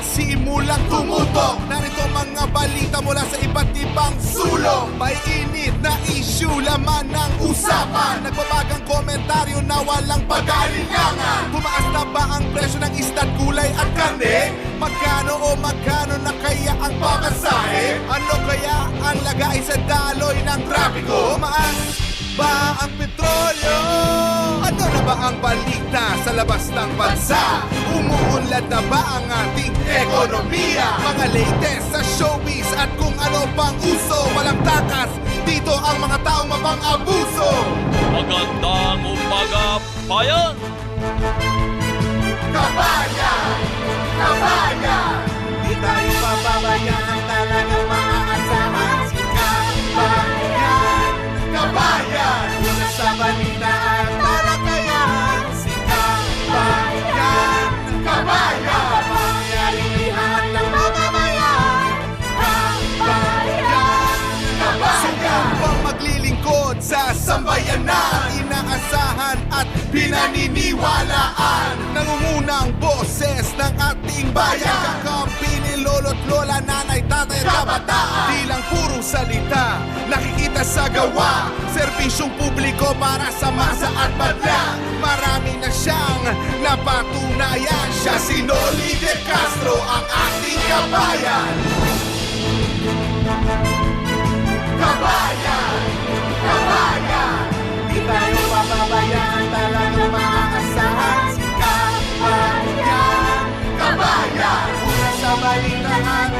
nagsimulang tumutok. Narito mga balita mula sa iba't ibang sulok. May init na issue, laman ng usapan. Nagbabagang komentaryo na walang pag-aalinlangan. Tumaas na ba ang presyo ng isda't gulay at karne? Magkano na kaya ang pamasahe? Ano kaya ang lagay sa daloy ng trapiko? Tumaas ba ang petrolyo? Ano na ba ang balita sa labas ng bansa? Umuunlad na ba ang ating ekonomiya? Mga latest sa showbiz at kung ano pang uso. Walang takas, dito ang mga taong mapang-abuso. Magandang umaga, bayan! Kabayan! Kabayan! Di tayo pababayaan, talagang maaasahan si Kabayan! Kabayan! Una sa balita at talakayan si Kabayan! Kabayan! Pangyaring lihan ng mga bayan! Kabayan! Kabayan! Sumubang maglilingkod sa sambayanan, inaasahan at pinaniniwalaan. Nangungunang boses ng ating bayan, kakampi ni lolo't lola, nanay, tatay at kabataan. Di lang puro salita, nakikita sa gawa. Serbisyong publiko para sa masa at madla. Marami na siyang napatunayan. Siya si Noli De Castro, ang ating kabayan. Kabayan! Kabayan! Di tayo pababayaan, talagang maaasahan si Kabayan! Kabayan! Una sa balita at